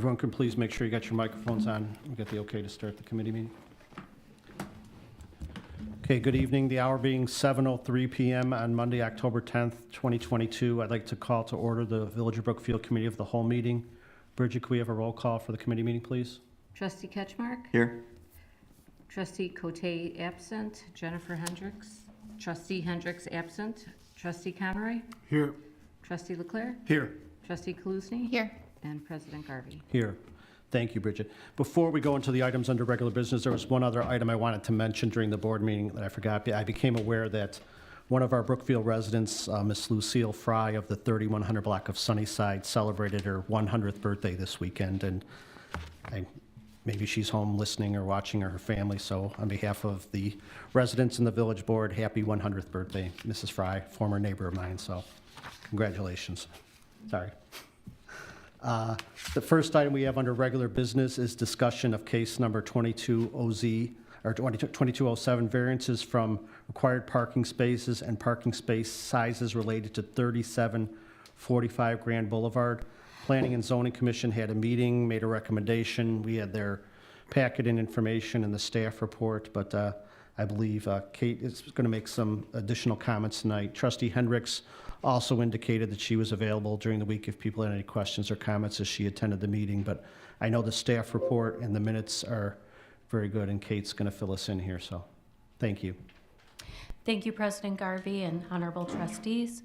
Everyone can please make sure you got your microphones on. We get the okay to start the committee meeting. Okay, good evening. The hour being 7:03 p.m. on Monday, October 10th, 2022. I'd like to call to order the Village of Brookfield Committee of the Whole meeting. Bridget, can we have a roll call for the committee meeting, please? Trustee Ketchmark? Here. Trustee Cote absent. Jennifer Hendricks? Trustee Hendricks absent. Trustee Conroy? Here. Trustee Leclerc? Here. Trustee Kaluzny? Here. And President Garvey. Here. Thank you, Bridget. Before we go into the items under regular business, there was one other item I wanted to mention during the board meeting that I forgot. I became aware that one of our Brookfield residents, Miss Lucille Fry of the 3100 block of Sunnyside, celebrated her 100th birthday this weekend, and maybe she's home listening or watching, or her family. So on behalf of the residents and the village board, happy 100th birthday, Mrs. Fry, former neighbor of mine. So congratulations. Sorry. The first item we have under regular business is discussion of case number 2207, variances from required parking spaces and parking space sizes related to 3745 Grand Boulevard. Planning and Zoning Commission had a meeting, made a recommendation. We had their packet and information and the staff report, but I believe Kate is going to make some additional comments tonight. Trustee Hendricks also indicated that she was available during the week if people had any questions or comments as she attended the meeting, but I know the staff report and the minutes are very good, and Kate's going to fill us in here, so thank you. Thank you, President Garvey and honorable trustees.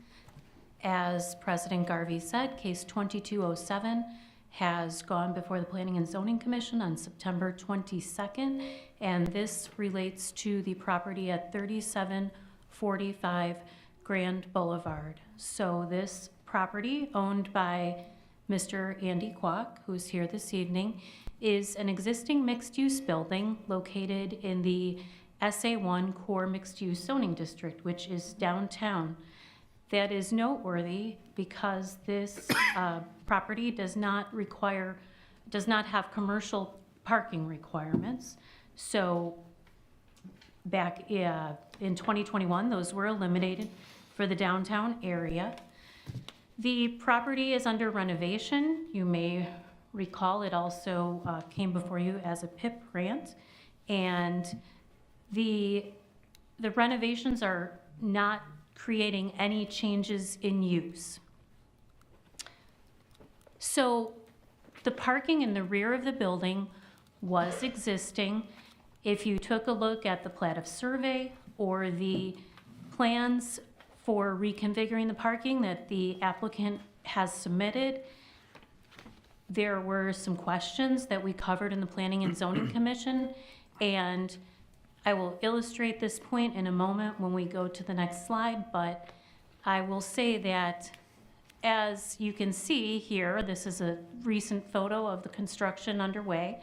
As President Garvey said, case 2207 has gone before the Planning and Zoning Commission on September 22nd, and this relates to the property at 3745 Grand Boulevard. So this property, owned by Mr. Andy Kwok, who's here this evening, is an existing mixed-use building located in the SA1 Core Mixed-Use Zoning District, which is downtown. That is noteworthy because this property does not have commercial parking requirements. So back in 2021, those were eliminated for the downtown area. The property is under renovation. You may recall it also came before you as a PIP grant, and the renovations are not creating any changes in use. So the parking in the rear of the building was existing. If you took a look at the plat of survey or the plans for reconfiguring the parking that the applicant has submitted, there were some questions that we covered in the Planning and Zoning Commission, and I will illustrate this point in a moment when we go to the next slide, but I will say that as you can see here, this is a recent photo of the construction underway.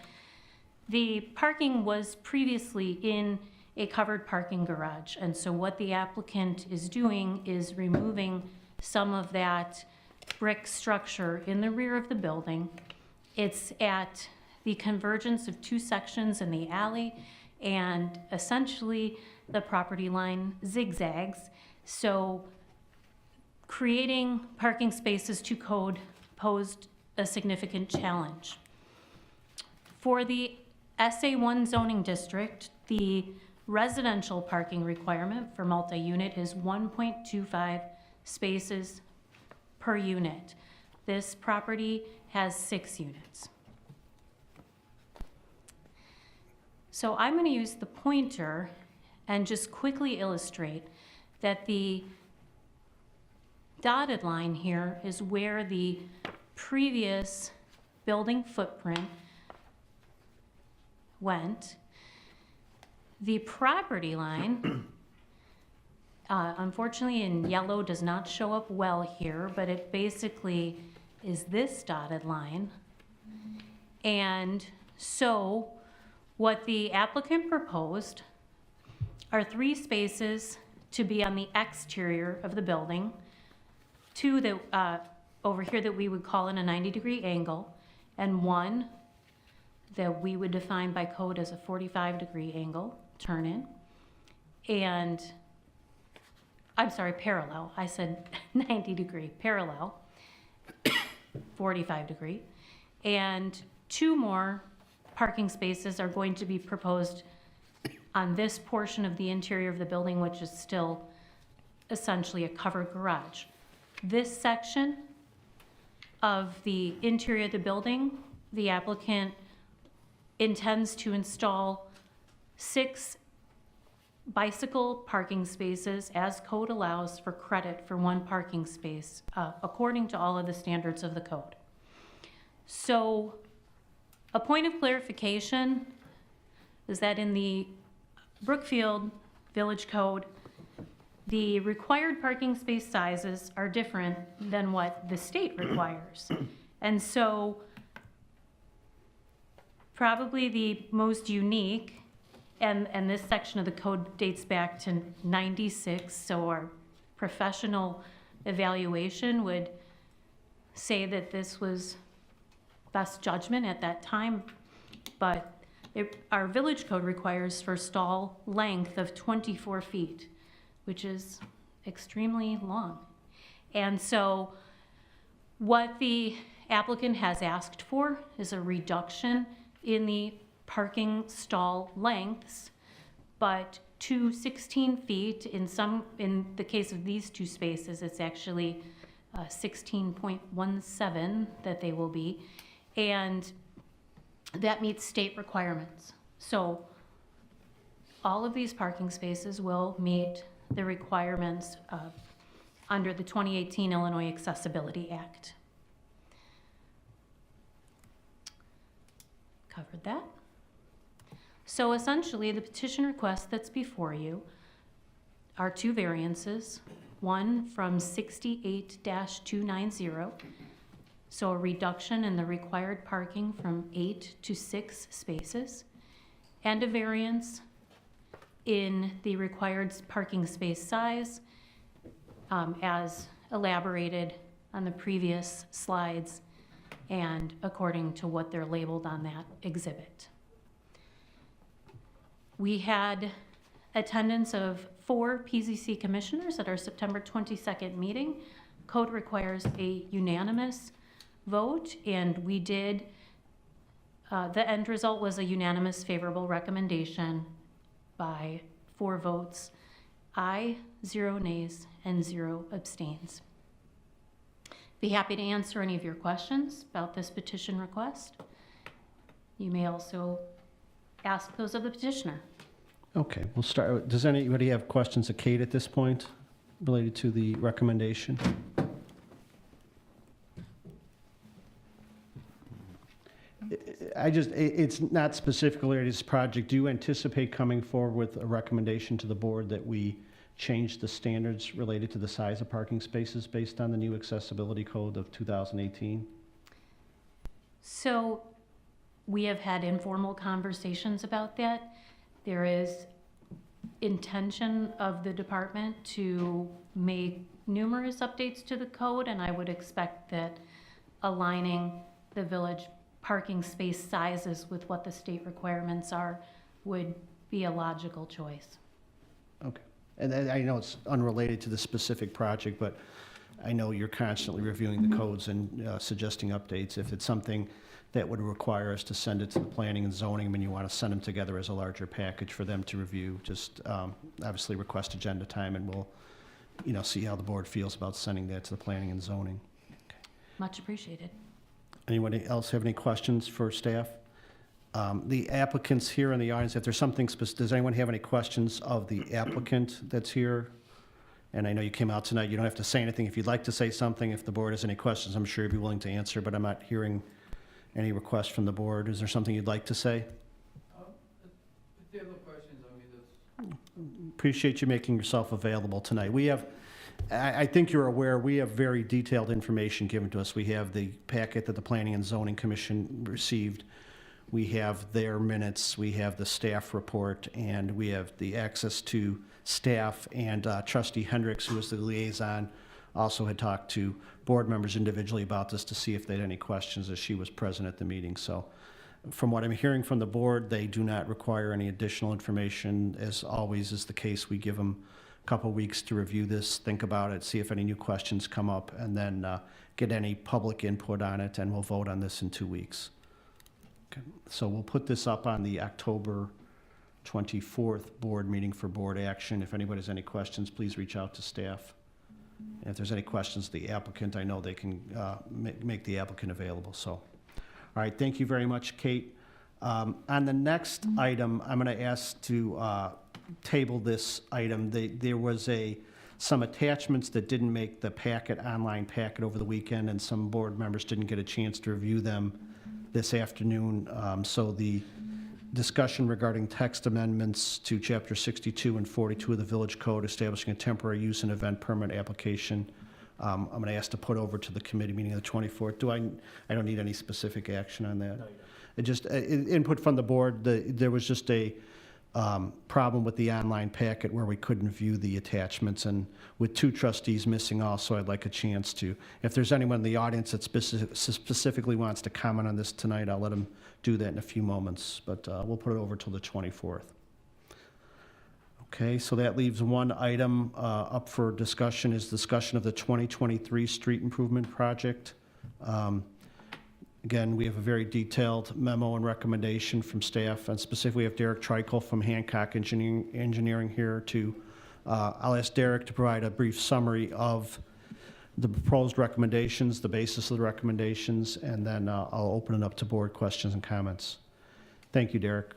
The parking was previously in a covered parking garage, and so what the applicant is doing is removing some of that brick structure in the rear of the building. It's at the convergence of two sections in the alley, and essentially the property line zigzags. So creating parking spaces to code posed a significant challenge. For the SA1 zoning district, the residential parking requirement for multi-unit is 1.25 spaces per unit. This property has 6 units. So I'm going to use the pointer and just quickly illustrate that the dotted line here is where the previous building footprint went. The property line, unfortunately in yellow, does not show up well here, but it basically is this dotted line. And so what the applicant proposed are 3 spaces to be on the exterior of the building, 2 that over here that we would call in a 90-degree angle, and 1 that we would define by code as a 45-degree angle, turn in, and I'm sorry, parallel. I said 90-degree, parallel, 45-degree. And 2 more parking spaces are going to be proposed on this portion of the interior of the building, which is still essentially a covered garage. This section of the interior of the building, the applicant intends to install 6 bicycle parking spaces as code allows for credit for 1 parking space, according to all of the standards of the code. So a point of clarification is that in the Brookfield Village Code, the required parking space sizes are different than what the state requires. And so probably the most unique, and this section of the code dates back to 96, so our professional evaluation would say that this was best judgment at that time, but our village code requires for stall length of 24 feet, which is extremely long. And so what the applicant has asked for is a reduction in the parking stall lengths, but to 16 feet. In the case of these 2 spaces, it's actually 16.17 that they will be, and that meets state requirements. So all of these parking spaces will meet the requirements under the 2018 Illinois Accessibility Act. Covered that. So essentially, the petition request that's before you are 2 variances, one from 68-290, so a reduction in the required parking from 8 to 6 spaces, and a variance in the required parking space size as elaborated on the previous slides and according to what they're labeled on that exhibit. We had attendance of 4 PZC commissioners at our September 22nd meeting. Code requires a unanimous vote, and we did, the end result was a unanimous favorable recommendation by 4 votes, aye, 0 nays, and 0 abstains. Be happy to answer any of your questions about this petition request. You may also ask those of the petitioner. Okay, we'll start. Does anybody have questions of Kate at this point related to the recommendation? It's not specifically related to this project. Do you anticipate coming forward with a recommendation to the board that we change the standards related to the size of parking spaces based on the new accessibility code of 2018? So we have had informal conversations about that. There is intention of the department to make numerous updates to the code, and I would expect that aligning the village parking space sizes with what the state requirements are would be a logical choice. Okay. And I know it's unrelated to the specific project, but I know you're constantly reviewing the codes and suggesting updates. If it's something that would require us to send it to the planning and zoning, I mean, you want to send them together as a larger package for them to review, just obviously request agenda time, and we'll, see how the board feels about sending that to the planning and zoning. Okay. Much appreciated. Anybody else have any questions for staff? The applicants here in the audience, if there's something specific, does anyone have any questions of the applicant that's here? And I know you came out tonight, you don't have to say anything. If you'd like to say something, if the board has any questions, I'm sure you'd be willing to answer, but I'm not hearing any requests from the board. Is there something you'd like to say? If you have no questions, that's... Appreciate you making yourself available tonight. We have, I think you're aware, we have very detailed information given to us. We have the packet that the Planning and Zoning Commission received. We have their minutes, we have the staff report, and we have the access to staff, and Trustee Hendricks, who was the liaison, also had talked to board members individually about this to see if they had any questions, as she was present at the meeting. So from what I'm hearing from the board, they do not require any additional information. As always is the case, we give them couple weeks to review this, think about it, see if any new questions come up, and then get any public input on it, and we'll vote on this in 2 weeks. Okay. So we'll put this up on the October 24th board meeting for board action. If anybody has any questions, please reach out to staff. And if there's any questions, the applicant, I know they can make the applicant available. So, all right, thank you very much, Kate. On the next item, I'm going to ask to table this item. There was some attachments that didn't make the online packet over the weekend, and some board members didn't get a chance to review them this afternoon. So the discussion regarding text amendments to Chapter 62 and 42 of the Village Code establishing a temporary use and event permit application, I'm going to ask to put over to the committee meeting of the 24th. I don't need any specific action on that. It just, input from the board, there was just a problem with the online packet where we couldn't view the attachments, and with 2 trustees missing also, I'd like a chance to, if there's anyone in the audience that specifically wants to comment on this tonight, I'll let them do that in a few moments, but we'll put it over till the 24th. Okay, so that leaves one item up for discussion, is discussion of the 2023 street improvement project. Again, we have a very detailed memo and recommendation from staff, and specifically we have Derek Trikel from Hancock Engineering here to, I'll ask Derek to provide a brief summary of the proposed recommendations, the basis of the recommendations, and then I'll open it up to board questions and comments. Thank you, Derek.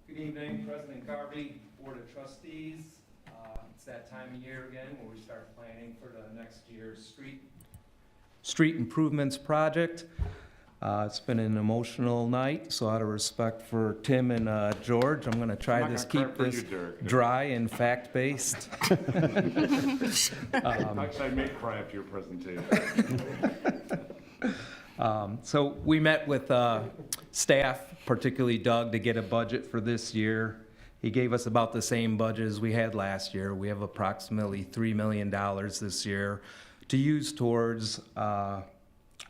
Good evening, President Garvey, Board of Trustees. It's that time of year again where we start planning for the next year's street improvements project. It's been an emotional night, so out of respect for Tim and George, I'm going to try to keep this dry and fact-based. Actually, I may cry after your presentation. So we met with staff, particularly Doug, to get a budget for this year. He gave us about the same budget as we had last year. We have approximately $3 million this year to use towards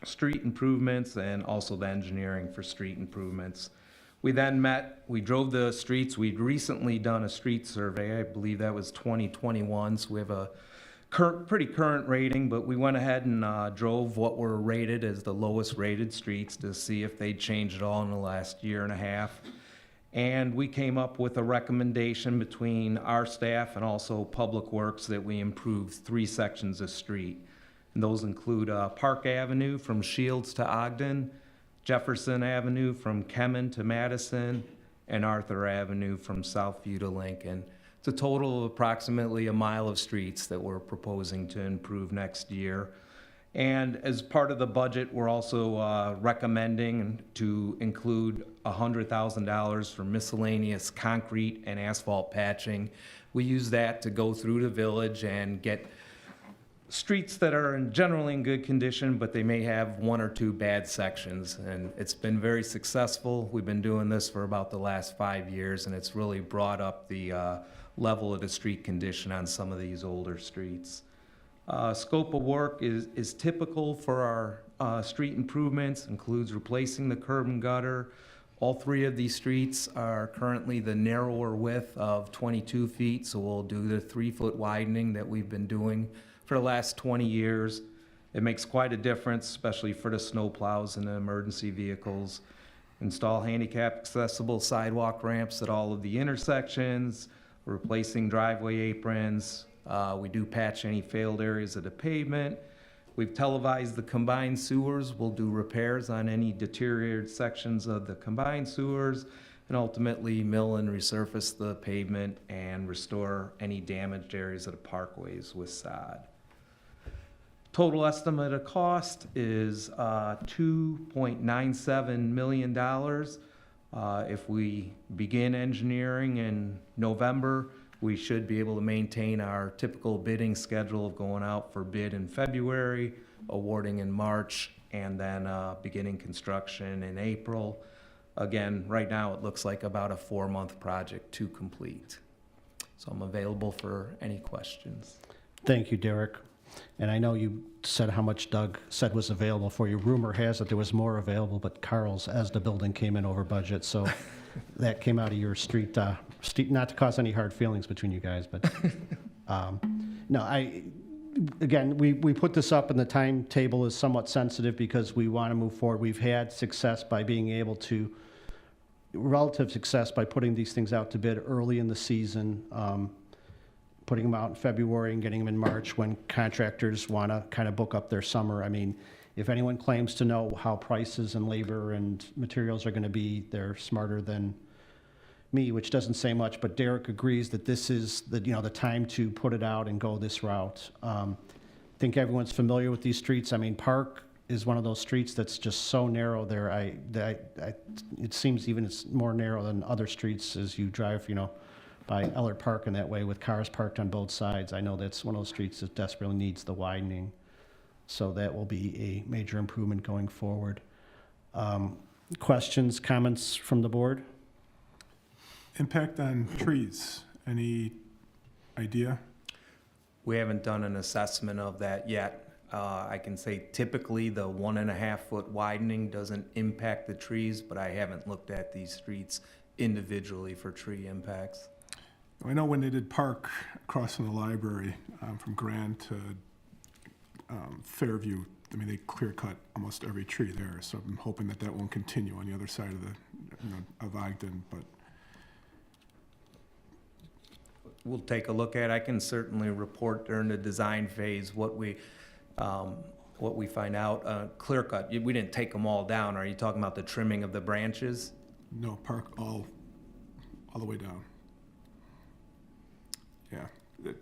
street improvements and also the engineering for street improvements. We then met, we drove the streets. We'd recently done a street survey. I believe that was 2021, so we have a pretty current rating, but we went ahead and drove what were rated as the lowest rated streets to see if they'd changed at all in the last year and a half. And we came up with a recommendation between our staff and also Public Works that we improve 3 sections of street. And those include Park Avenue from Shields to Ogden, Jefferson Avenue from Kemen to Madison, and Arthur Avenue from Southview to Lincoln. It's a total of approximately 1 mile of streets that we're proposing to improve next year. And as part of the budget, we're also recommending to include $100,000 for miscellaneous concrete and asphalt patching. We use that to go through the village and get streets that are generally in good condition, but they may have 1 or 2 bad sections. And it's been very successful. We've been doing this for about the last 5 years, and it's really brought up the level of the street condition on some of these older streets. Scope of work is typical for our street improvements, includes replacing the curb and gutter. All 3 of these streets are currently the narrower width of 22 feet, so we'll do the 3-foot widening that we've been doing for the last 20 years. It makes quite a difference, especially for the snowplows and the emergency vehicles. Install handicap accessible sidewalk ramps at all of the intersections, replacing driveway aprons. We do patch any failed areas of the pavement. We've televised the combined sewers. We'll do repairs on any deteriorated sections of the combined sewers, and ultimately mill and resurface the pavement and restore any damaged areas of the parkways with sod. Total estimate of cost is $2.97 million. If we begin engineering in November, we should be able to maintain our typical bidding schedule of going out for bid in February, awarding in March, and then beginning construction in April. Again, right now it looks like about a 4-month project to complete. So I'm available for any questions. Thank you, Derek. And I know you said how much Doug said was available for you. Rumor has it there was more available, but Carl's ESDA building came in over budget, so that came out of your street not to cause any hard feelings between you guys, but, no, again, we put this up and the timetable is somewhat sensitive because we want to move forward. We've had success by being able to, relative success by putting these things out to bid early in the season, putting them out in February and getting them in March when contractors want to kind of book up their summer. I mean, if anyone claims to know how prices and labor and materials are going to be, they're smarter than me, which doesn't say much, but Derek agrees that this is the time to put it out and go this route. I think everyone's familiar with these streets. I mean, Park is one of those streets that's just so narrow there. It seems even it's more narrow than other streets as you drive, by Ellert Park and that way with cars parked on both sides. I know that's one of those streets that desperately needs the widening. So that will be a major improvement going forward. Questions, comments from the board? Impact on trees, any idea? We haven't done an assessment of that yet. I can say typically the 1.5 foot widening doesn't impact the trees, but I haven't looked at these streets individually for tree impacts. I know when they did Park across from the library, from Grand to Fairview, I mean, they clear cut almost every tree there, so I'm hoping that won't continue on the other side of of Ogden, but We'll take a look at. I can certainly report during the design phase what we find out. Clear cut, we didn't take them all down. Are you talking about the trimming of the branches? no, Park all the way down. Yeah,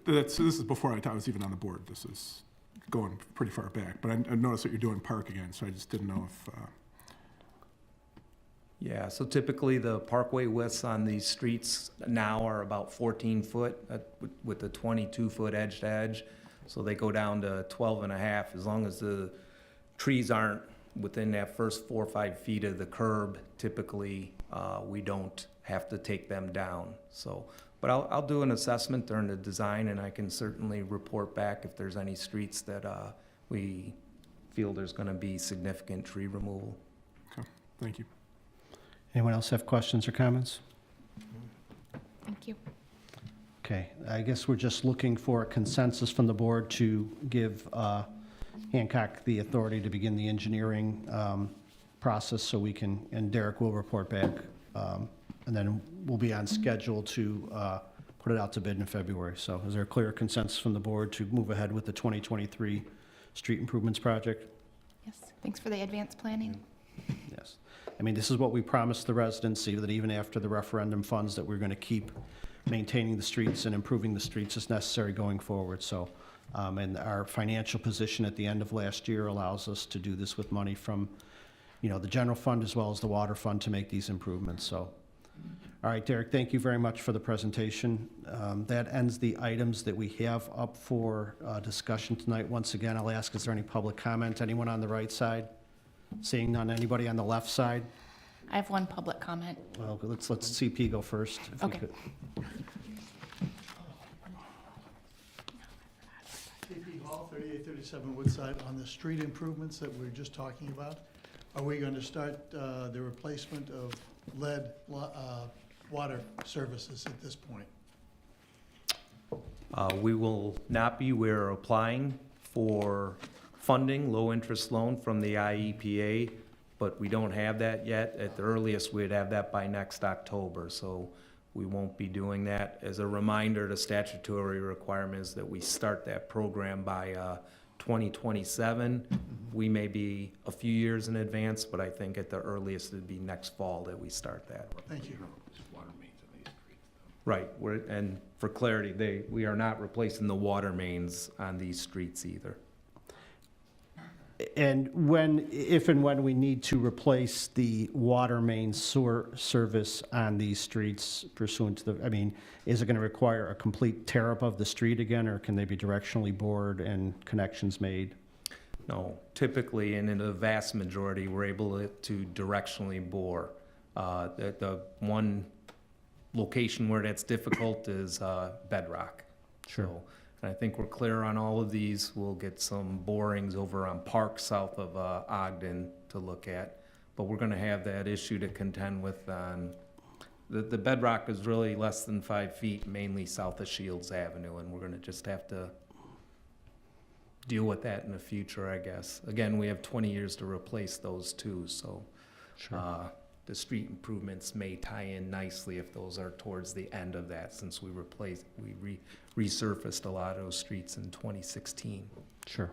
this is before I was even on the board. This is going pretty far back, but I noticed that you're doing Park again, so I just didn't know if, Yeah, so typically the parkway widths on these streets now are about 14 foot with the 22 foot edge to edge. So they go down to 12.5 as long as the trees aren't within that first 4 or 5 feet of the curb. Typically, we don't have to take them down. So, but I'll do an assessment during the design, and I can certainly report back if there's any streets that we feel there's going to be significant tree removal. okay, thank you. Anyone else have questions or comments? Thank you. Okay, I guess we're just looking for a consensus from the board to give Hancock the authority to begin the engineering process so we can, and Derek will report back, and then we'll be on schedule to put it out to bid in February. So is there a clear consensus from the board to move ahead with the 2023 street improvements project? Yes, thanks for the advanced planning. Yes. I mean, this is what we promised the residents, that even after the referendum funds, that we're going to keep maintaining the streets and improving the streets as necessary going forward. So, and our financial position at the end of last year allows us to do this with money from, the general fund as well as the water fund to make these improvements. So, all right, Derek, thank you very much for the presentation. That ends the items that we have up for discussion tonight. Once again, I'll ask, is there any public comment? Anyone on the right side? Seeing none. Anybody on the left side? I have one public comment. Well, let's CP go first, if we Okay. could. CP Hall, 3837 Woodside, on the street improvements that we were just talking about. Are we going to start the replacement of lead water services at this point? We will not be. We're applying for funding, low-interest loan from the IEPA, but we don't have that yet. At the earliest, we'd have that by next October, so we won't be doing that. As a reminder, the statutory requirement is that we start that program by 2027. We may be a few years in advance, but I think at the earliest, it'd be next fall that we start that. Thank you. Right, and for clarity, we are not replacing the water mains on these streets either. And if and when we need to replace the water main sewer service on these streets pursuant to is it going to require a complete tear up of the street again, or can they be directionally bored and connections made? No, typically, and in the vast majority, we're able to directionally bore. The one location where that's difficult is bedrock. Sure. So, and I think we're clear on all of these. We'll get some borings over on Park south of Ogden to look at. But we're going to have that issue to contend with on the bedrock is really less than 5 feet, mainly south of Shields Avenue, and we're gonna just have to deal with that in the future, I guess. Again, we have 20 years to replace those too, so the street improvements may tie in nicely if those are towards the end of that, since we resurfaced a lot of those streets in 2016. Sure.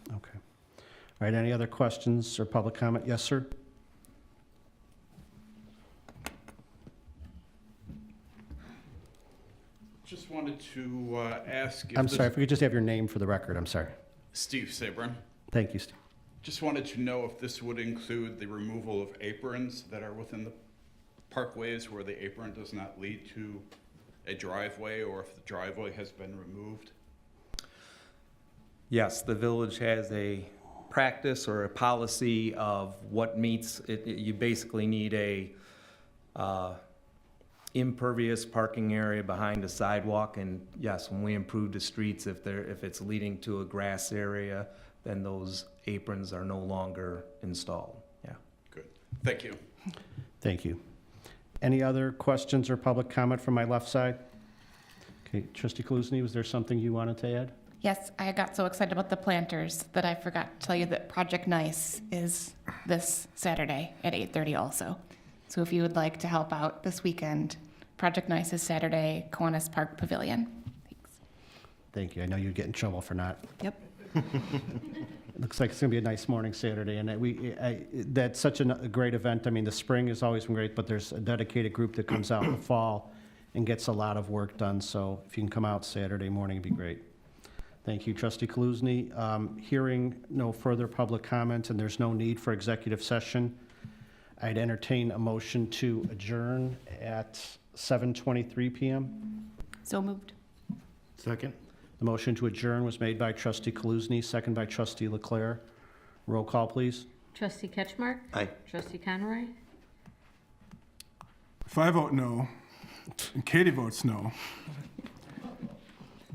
Okay. All right, any other questions or public comment? Yes, sir? Just wanted to ask if I'm sorry, if we could just have your name for the record, I'm sorry. Steve Sabrin. Thank you, Steve. Just wanted to know if this would include the removal of aprons that are within the parkways where the apron does not lead to a driveway, or if the driveway has been removed. Yes, the village has a practice or a policy of what meets, you basically need a impervious parking area behind a sidewalk, and yes, when we improve the streets, if it's leading to a grass area, then those aprons are no longer installed, yeah. Good. Thank you. Thank you. Any other questions or public comment from my left side? Okay, Trustee Kaluzny, was there something you wanted to add? Yes, I got so excited about the planters that I forgot to tell you that Project Nice is this Saturday at 8:30 also. So if you would like to help out this weekend, Project Nice is Saturday, Kiwanis Park Pavilion. Thanks. Thank you. I know you'd get in trouble for not. Yep. It looks like it's going to be a nice morning Saturday, and that's such a great event. I mean, the spring has always been great, but there's a dedicated group that comes out in the fall and gets a lot of work done, so if you can come out Saturday morning, it'd be great. Thank you, Trustee Kaluzny. Hearing no further public comment and there's no need for executive session, I'd entertain a motion to adjourn at 7:23 PM. So moved. Second. The motion to adjourn was made by Trustee Kaluzny, second by Trustee Leclerc. Roll call, please. Trustee Ketchmark? Aye. Trustee Conroy? If I vote no, and Katie votes no,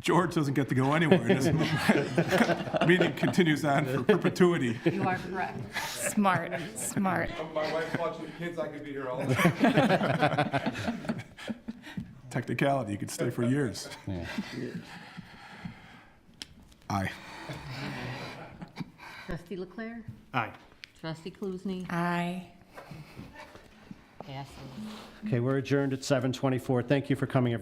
George doesn't get to go anywhere. This meeting continues on for perpetuity. You are correct. Smart, smart. My wife's watching the kids, I could be here all day. Technicality, you could stay for years. Yeah. Aye. Trustee Leclerc? Aye. Trustee Kaluzny? Aye. Passes. Okay, we're adjourned at 7:24. Thank you for coming, everybody.